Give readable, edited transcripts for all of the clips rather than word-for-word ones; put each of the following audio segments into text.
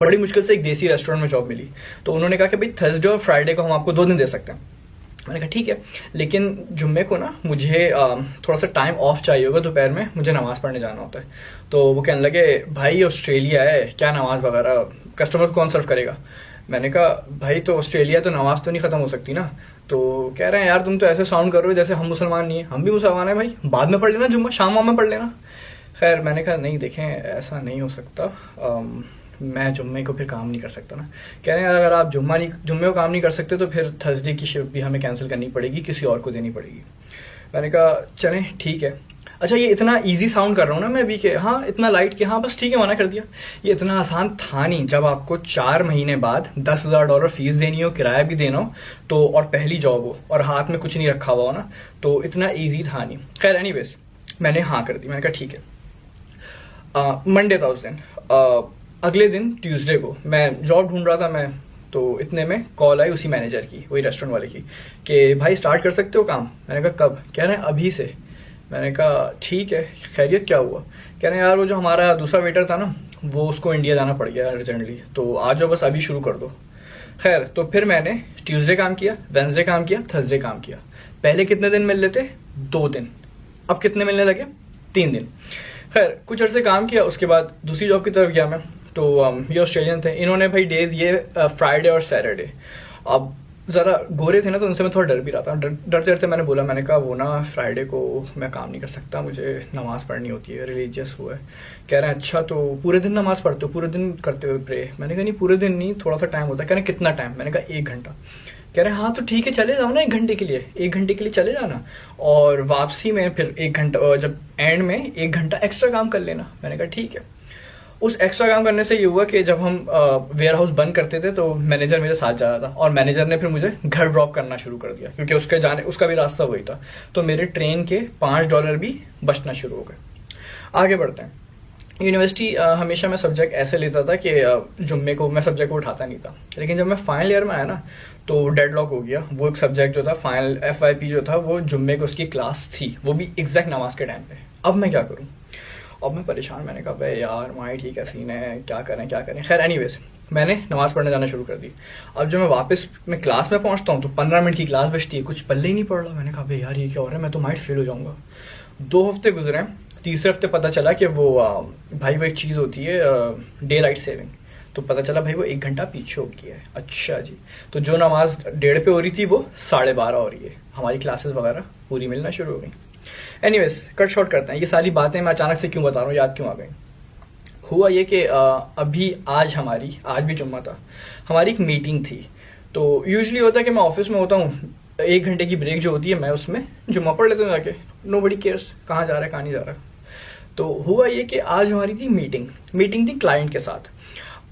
बड़ी मुश्किल से एक देसी रेस्टोरेंट में जॉब मिली। तो उन्होंने कहा कि भाई थर्सडे और फ्राइडे को हम आपको 2 दिन दे सकते हैं। मैंने कहा ठीक है, लेकिन जुम्मे को ना मुझे थोड़ा सा टाइम ऑफ चाहिए होगा, दोपहर में मुझे नमाज पढ़ने जाना होता है। तो वो कहने लगे भाई ऑस्ट्रेलिया है, क्या नमाज वगैरह कस्टमर को कौन सर्व करेगा। मैंने कहा भाई तो ऑस्ट्रेलिया तो नमाज तो नहीं खत्म हो सकती ना। तो कह रहे हैं यार तुम तो ऐसे साउंड कर रहे हो जैसे हम मुसलमान नहीं है। हम भी मुसलमान है भाई, बाद में पढ़ लेना जुम्मा, शाम में पढ़ लेना। खैर मैंने कहा नहीं देखें ऐसा नहीं हो सकता, मैं जुम्मे को फिर काम नहीं कर सकता ना। कह रहे हैं अगर आप जुम्मे को काम नहीं कर सकते तो फिर थर्सडे की शिफ्ट भी हमें कैंसिल करनी पड़ेगी, किसी और को देनी पड़ेगी। मैंने कहा चलें ठीक है। अच्छा ये इतना इजी साउंड कर रहा हूँ ना मैं अभी, के हाँ इतना लाइट कि हाँ बस ठीक है मना कर दिया। ये इतना आसान था नहीं जब आपको 4 महीने बाद $10,000 फीस देनी हो, किराया भी देना हो, तो और पहली जॉब हो और हाथ में कुछ नहीं रखा हुआ हो ना, तो इतना ईजी था नहीं। खैर एनीवेज मैंने हाँ कर दी। मैंने कहा ठीक है। मंडे था उस दिन। अगले दिन ट्यूसडे को मैं जॉब ढूंढ रहा था मैं, तो इतने में कॉल आई उसी मैनेजर की, वही रेस्टोरेंट वाले की, कि भाई स्टार्ट कर सकते हो काम। मैंने कहा कब। कह रहे हैं अभी से। मैंने कहा ठीक है, खैरियत क्या हुआ। कह रहे हैं यार वो जो हमारा दूसरा वेटर था ना, वो उसको इंडिया जाना पड़ गया अर्जेंटली, तो आ जाओ बस अभी शुरू कर दो। खैर तो फिर मैंने ट्यूसडे काम किया, वेंसडे काम किया, थर्सडे काम किया। पहले कितने दिन मिल लेते? 2 दिन। अब कितने मिलने लगे? 3 दिन। खैर कुछ अर्से काम किया, उसके बाद दूसरी जॉब की तरफ गया मैं। तो ये ऑस्ट्रेलियन थे, इन्होंने भाई डेज ये फ्राइडे और सैटरडे। अब जरा गोरे थे ना तो उनसे मैं थोड़ा डर भी रहा था। डरते डरते मैंने बोला, मैंने कहा वो ना फ्राइडे को मैं काम नहीं कर सकता, मुझे नमाज पढ़नी होती है, रिलीजियस वो है। कह रहे हैं अच्छा तो पूरे दिन नमाज पढ़ते हो, पूरे दिन करते हो प्रे। मैंने कहा नहीं पूरे दिन नहीं, थोड़ा सा टाइम होता है। कह रहे हैं कितना टाइम? मैंने कहा 1 घंटा। कह रहे हैं हाँ तो ठीक है चले जाओ ना 1 घंटे के लिए, 1 घंटे के लिए चले जाना और वापसी में फिर 1 घंटा, जब एंड में 1 घंटा एक्स्ट्रा काम कर लेना। मैंने कहा ठीक है। उस एक्स्ट्रा काम करने से ये हुआ कि जब हम वेयर हाउस बंद करते थे तो मैनेजर मेरे साथ जा रहा था और मैनेजर ने फिर मुझे घर ड्रॉप करना शुरू कर दिया, क्योंकि उसका भी रास्ता वही था। तो मेरे ट्रेन के $5 भी बचना शुरू हो गए। आगे बढ़ते हैं। यूनिवर्सिटी हमेशा मैं सब्जेक्ट ऐसे लेता था कि जुम्मे को मैं सब्जेक्ट को उठाता नहीं था, लेकिन जब मैं फाइनल ईयर में आया ना तो डेडलॉक हो गया। वो एक सब्जेक्ट जो था फाइनल FYP जो था, वो जुम्मे को उसकी क्लास थी, वो भी एग्जैक्ट नमाज के टाइम पे। अब मैं क्या करूँ? अब मैं परेशान। मैंने कहा भाई यार माई ठीक है सीन है, क्या करें। खैर एनीवेज मैंने नमाज पढ़ने जाना शुरू कर दी। अब जब मैं वापस मैं क्लास में पहुंचता हूँ तो 15 मिनट की क्लास बचती है, कुछ पल्ले ही नहीं पड़ रहा। मैंने कहा भाई यार ये क्या हो रहा है, मैं तो माइट फेल हो जाऊंगा। 2 हफ्ते गुजरे, तीसरे हफ्ते पता चला कि वो भाई वो एक चीज़ होती है डे लाइट सेविंग। तो पता चला भाई वो 1 घंटा पीछे हो गया है। अच्छा जी। तो जो नमाज 1:30 पे हो रही थी वो 12:30 हो रही है। हमारी क्लासेस वगैरह पूरी मिलना शुरू हो गई। एनीवेज कट शॉर्ट करते हैं। ये सारी बातें मैं अचानक से क्यों बता रहा हूँ, याद क्यों आ गई। हुआ ये कि अभी आज भी जुम्मा था, हमारी एक मीटिंग थी। तो यूजुअली होता है कि मैं ऑफिस में होता हूँ, 1 घंटे की ब्रेक जो होती है मैं उसमें जुम्मा पढ़ लेता हूँ जाके। नो बडी केयर्स कहाँ जा रहा है कहाँ नहीं जा रहा। तो हुआ ये कि आज हमारी थी मीटिंग थी क्लाइंट के साथ।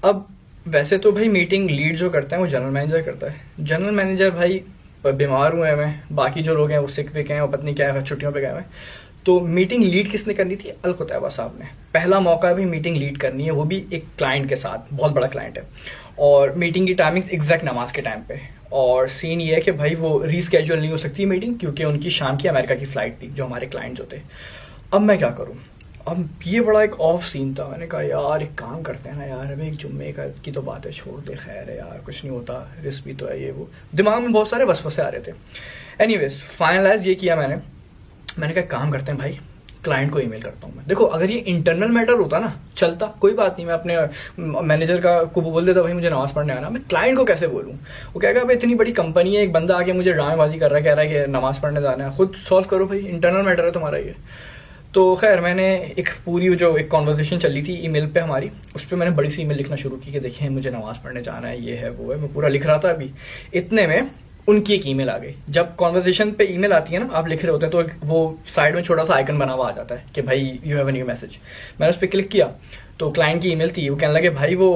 अब वैसे तो भाई मीटिंग लीड जो करता है वो जनरल मैनेजर करता है। जनरल मैनेजर भाई बीमार हुए हैं, मैं बाकी जो लोग हैं वो सिक पे गए हैं और पत्नी क्या है छुट्टियों पे गए हैं। तो मीटिंग लीड किसने करनी थी? अल कुतैबा साहब ने। पहला मौका भी मीटिंग लीड करनी है, वो भी एक क्लाइंट के साथ, बहुत बड़ा क्लाइंट है। और मीटिंग की टाइमिंग एग्जैक्ट नमाज के टाइम पे। और सीन ये है कि भाई वो रीस्केड्यूल नहीं हो सकती मीटिंग, क्योंकि उनकी शाम की अमेरिका की फ्लाइट थी जो हमारे क्लाइंट्स होते। अब मैं क्या करूँ? अब ये बड़ा एक ऑफ सीन था। मैंने कहा यार एक काम करते हैं ना यार, अभी एक जुम्मे की तो बात है, छोड़ दे, खैर है यार कुछ नहीं होता, रिस्क भी तो है ये वो। दिमाग में बहुत सारे वसवसे आ रहे थे। एनीवेज फाइनलाइज ये किया मैंने कहा काम करते हैं भाई, क्लाइंट को ईमेल करता हूँ मैं। देखो अगर ये इंटरनल मैटर होता ना चलता कोई बात नहीं, मैं अपने मैनेजर को बोल देता भाई मुझे नमाज पढ़ने आना। मैं क्लाइंट को कैसे बोलूँ? वो कहेगा भाई इतनी बड़ी कंपनी है, एक बंदा आके मुझे ड्रामेबाजी कर रहा है, कह रहा है कि नमाज पढ़ने जाना है, खुद सॉल्व करो भाई, इंटरनल मैटर है तुम्हारा ये। तो खैर मैंने एक पूरी जो एक कॉन्वर्सेशन चल रही थी ईमेल पे हमारी, उस पर मैंने बड़ी सी ईमेल लिखना शुरू की कि देखिए मुझे नमाज पढ़ने जाना है, ये है वो है। मैं पूरा लिख रहा था अभी, इतने में उनकी एक ईमेल आ गई। जब कॉन्वर्सेशन पे ईमेल आती है ना, आप लिख रहे होते हैं तो वो साइड में छोटा सा आइकन बना हुआ आ जाता है कि भाई you have a new message. मैंने उस पर क्लिक किया तो क्लाइंट की ईमेल थी। वो कहने लगे भाई वो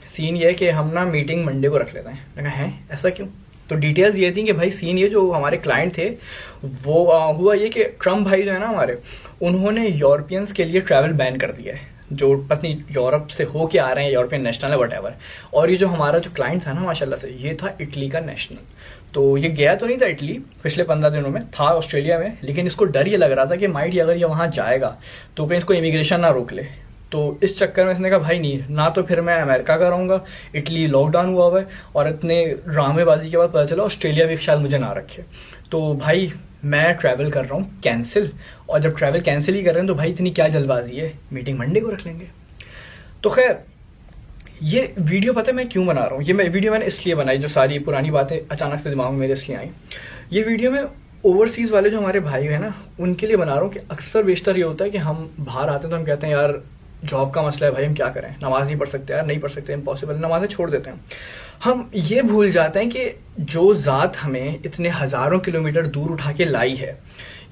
सीन ये है कि हम ना मीटिंग मंडे को रख लेते हैं। मैंने कहा हैं ऐसा क्यों? तो डिटेल्स ये थी कि भाई सीन ये जो हमारे क्लाइंट थे वो हुआ ये कि ट्रम्प भाई जो है ना हमारे, उन्होंने यूरोपियंस के लिए ट्रैवल बैन कर दिया है, जो पत्नी यूरोप से हो के आ रहे हैं, यूरोपियन नेशनल है वट। और ये जो हमारा जो क्लाइंट था ना माशाल्लाह से, ये था इटली का नेशनल। तो ये गया तो नहीं था इटली पिछले 15 दिनों में, था ऑस्ट्रेलिया में, लेकिन इसको डर ये लग रहा था कि माइट अगर ये वहां जाएगा तो कहीं इसको इमिग्रेशन ना रोक ले। तो इस चक्कर में इसने कहा भाई नहीं, ना तो फिर मैं अमेरिका का रहूँगा, इटली लॉकडाउन हुआ हुआ है, और इतने ड्रामेबाजी के बाद पता चला ऑस्ट्रेलिया भी शायद मुझे ना रखे। तो भाई मैं ट्रैवल कर रहा हूँ कैंसिल, और जब ट्रैवल कैंसिल ही कर रहे हैं तो भाई इतनी क्या जल्दबाजी है, मीटिंग मंडे को रख लेंगे। तो खैर ये वीडियो पता है मैं क्यों बना रहा हूँ, ये वीडियो मैंने इसलिए बनाई, जो सारी पुरानी बातें अचानक से दिमाग में मेरे इसलिए आई। ये वीडियो में ओवरसीज़ वाले जो हमारे भाई हैं ना, उनके लिए बना रहा हूँ कि अक्सर बेशतर ये होता है कि हम बाहर आते हैं तो हम कहते हैं यार जॉब का मसला है भाई, हम क्या करें, नमाज नहीं पढ़ सकते यार, नहीं पढ़ सकते, इम्पॉसिबल, नमाजें छोड़ देते हैं। हम ये भूल जाते हैं कि जो ज़ात हमें इतने हज़ारों किलोमीटर दूर उठा के लाई है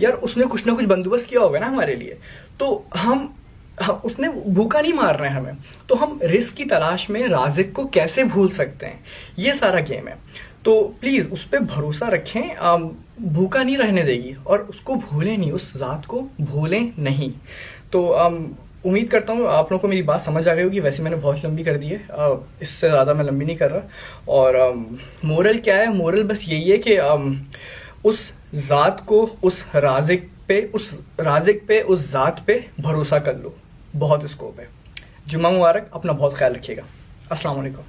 यार, उसने कुछ ना कुछ बंदोबस्त किया होगा ना हमारे लिए। तो हम उसने भूखा नहीं मार रहे हैं हमें, तो हम रिस्क की तलाश में राज़िक को कैसे भूल सकते हैं, ये सारा गेम है। तो प्लीज़ उस पर भरोसा रखें, भूखा नहीं रहने देगी, और उसको भूलें नहीं, उस ज़ात को भूलें नहीं। तो उम्मीद करता हूँ आप लोगों को मेरी बात समझ आ गई होगी, वैसे मैंने बहुत लंबी कर दी है, इससे ज़्यादा मैं लंबी नहीं कर रहा। और मोरल क्या है, मोरल बस यही है कि उस ज़ात को, उस राज़िक पे, उस ज़ात पे भरोसा कर लो, बहुत स्कोप है। जुम्मा मुबारक, अपना बहुत ख्याल रखिएगा। अस्सलाम वालेकुम।